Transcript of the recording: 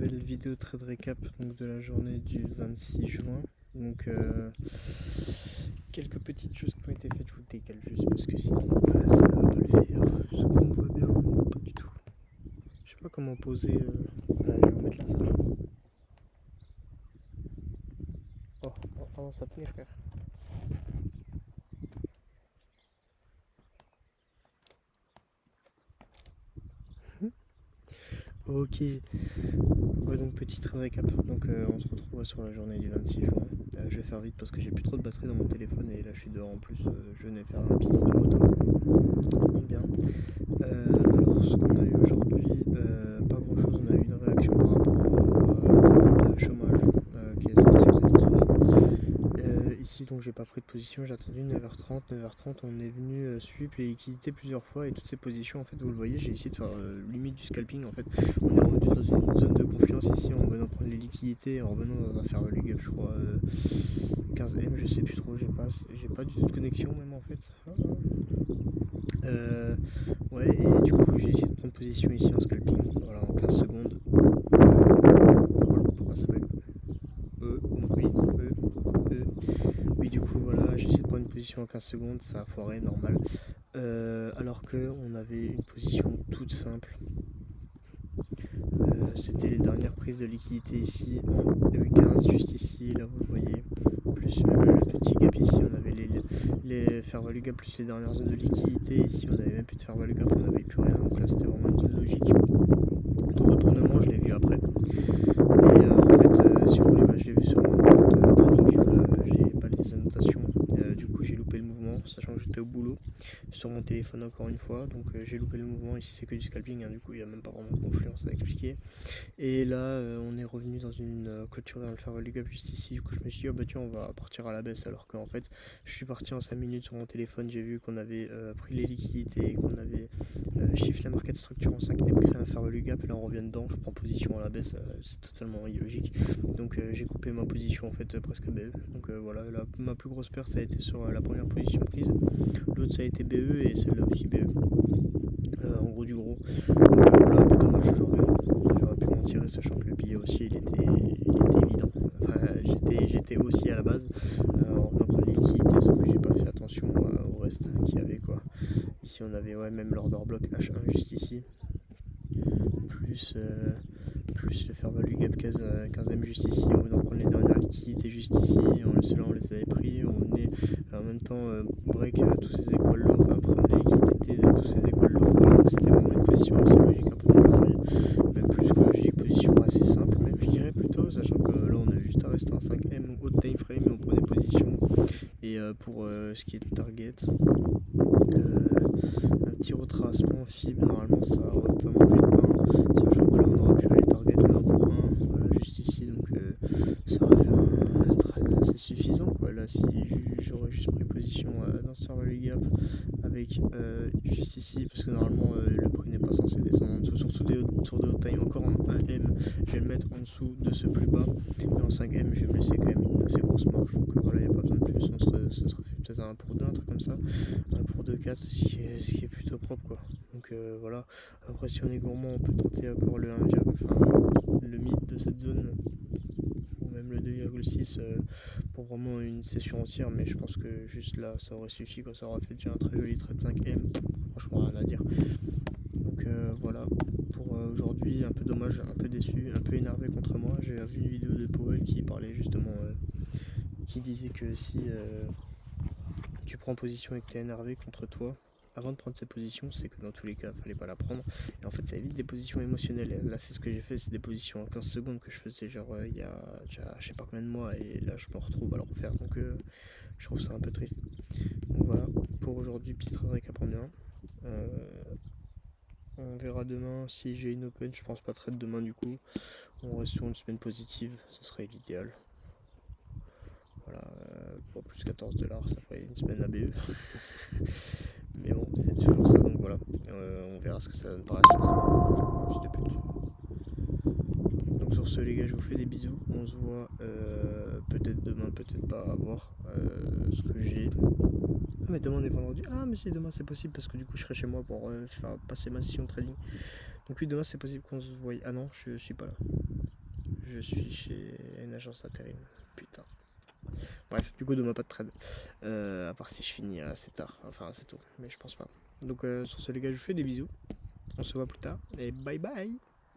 nouvelle vidéo trade récap donc, de la journée du 26 juin. Donc quelques petites choses qui ont été faites, je vous le décale juste parce que sinon ça ne va pas le faire. Ce qu'on voit bien, on ne voit pas du tout. Je sais pas comment poser. Je vais vous mettre là ça. Oh, avance à tenir frère. Ok. Ouais, donc petit trade récap. Donc on se retrouve sur la journée du 26 juin. Je vais faire vite parce que j'ai plus trop de batterie dans mon téléphone et là je suis dehors en plus. Je venais faire un petit tour de moto. Bien. Alors ce qu'on a eu aujourd'hui, pas grand chose. On a eu une réaction par rapport à la demande de chômage qui est sortie aux États-Unis. Ici donc j'ai pas pris de position, j'ai attendu 9h30. 9h30 on est venu suivre les liquidités plusieurs fois et toutes ces positions en fait vous le voyez j'ai essayé de faire limite du scalping en fait. On est revenu dans une zone de confiance ici en revenant prendre les liquidités, en revenant dans un fair value gap je crois 15M je sais plus trop, j'ai pas du tout de connexion même en fait. Ouais et du coup j'ai essayé de prendre position ici en scalping, voilà en 15 secondes. Pourquoi ça bug? Oui du coup voilà j'ai essayé de prendre une position en 15 secondes, ça a foiré normal. Alors que on avait une position toute simple. C'était les dernières prises de liquidité ici en M15 juste ici, là vous le voyez, plus même le petit gap ici, on avait les fair value gap plus les dernières zones de liquidité, ici on avait même plus de fair value gap, on n'avait plus rien, donc là c'était vraiment une zone logique. Le retournement je l'ai vu après, et en fait si vous voulez je l'ai vu sur mon compte TradingView, j'ai pas les annotations, du coup j'ai loupé le mouvement, sachant que j'étais au boulot, sur mon téléphone encore une fois, donc j'ai loupé le mouvement, ici c'est que du scalping, hein, du coup il n'y a même pas vraiment de confluence à expliquer. Et là, on est revenu dans une clôture dans le fair value gap juste ici. Du coup, je me suis dit, oh bah tiens, on va partir à la baisse. Alors qu'en fait, je suis parti en 5 minutes sur mon téléphone. J'ai vu qu'on avait pris les liquidités, qu'on avait shift la market structure en 5M, créé un fair value gap. Et là, on revient dedans. Je prends position à la baisse. C'est totalement illogique. Donc, j'ai coupé ma position en fait presque BE. Donc, voilà, ma plus grosse perte, ça a été sur la première position prise. L'autre, ça a été BE et celle-là aussi BE. En gros, du gros. Donc, voilà, un peu dommage aujourd'hui. J'aurais pu m'en tirer sachant que le billet aussi il était évident. Enfin j'étais aussi à la base en revenant prendre les liquidités sauf que j'ai pas fait attention au reste qu'il y avait quoi. Ici on avait ouais même l'order block H1 juste ici. Plus le fair value gap 15ème juste ici, on venait de prendre les dernières liquidités juste ici, ceux-là on les avait pris, on venait en même temps break tous ces écoles là, enfin prendre les liquidités de tous ces écoles là, voilà, donc c'était vraiment une position assez logique à prendre aujourd'hui, même plus que logique, position assez simple même je dirais plutôt, sachant que là on a juste à rester en 5M haut time frame et on prenait position, et pour ce qui est de target, un petit retracement fib, normalement ça aurait pas mangé de pain, sachant que là on aurait pu aller target le 1 pour 1, voilà, juste ici, donc ça aurait fait un trade assez suffisant quoi. Là si j'aurais juste pris position dans ce fair value gap avec juste ici, parce que normalement le prix n'est pas censé descendre en dessous, surtout sur des hauts time, encore en 1M je vais le mettre en dessous de ce plus bas, et en 5M je vais me laisser quand même une assez grosse marge, donc voilà, il n'y a pas besoin de plus, ce serait fait peut-être un pour 2, un truc comme ça, un pour 2,4, ce qui est plutôt propre quoi. Donc voilà, après si on est gourmand on peut tenter encore le 1, enfin le mid de cette zone, ou même le 2,6 pour vraiment une session entière, mais je pense que juste là ça aurait suffi quoi, ça aurait fait déjà un très joli trade 5M, franchement rien à dire. Donc voilà pour aujourd'hui, un peu dommage, un peu déçu, un peu énervé contre moi. J'ai vu une vidéo de Powell qui parlait justement, qui disait que si tu prends position et que tu es énervé contre toi, avant de prendre cette position, c'est que dans tous les cas, il fallait pas la prendre. Et en fait, ça évite des positions émotionnelles. Et là, c'est ce que j'ai fait, c'est des positions en 15 secondes que je faisais genre il y a déjà je sais pas combien de mois. Et là, je me retrouve à le refaire. Donc, je trouve ça un peu triste. Donc voilà, pour aujourd'hui, petit trade récap en bien. On verra demain si j'ai une open. Je pense pas trade demain du coup. On reste sur une semaine positive, ce serait l'idéal. Voilà, pour plus 14$, ça ferait une semaine ABE. Mais bon, c'est toujours ça, donc voilà. On verra ce que ça donne par la suite. Fils de pute. Donc sur ce les gars, je vous fais des bisous. On se voit peut-être demain, peut-être pas, à voir ce que j'ai. Ah mais demain on est vendredi. Ah mais si demain c'est possible parce que du coup je serai chez moi pour faire passer ma session de trading. Donc oui demain c'est possible qu'on se voie. Ah non, je suis pas là. je suis chez une agence d'intérim. Putain. Bref, du coup, demain, pas de trade. À part si je finis assez tard. Enfin, assez tôt. Mais je pense pas. Donc, sur ce, les gars, je vous fais des bisous. On se voit plus tard. Et bye bye.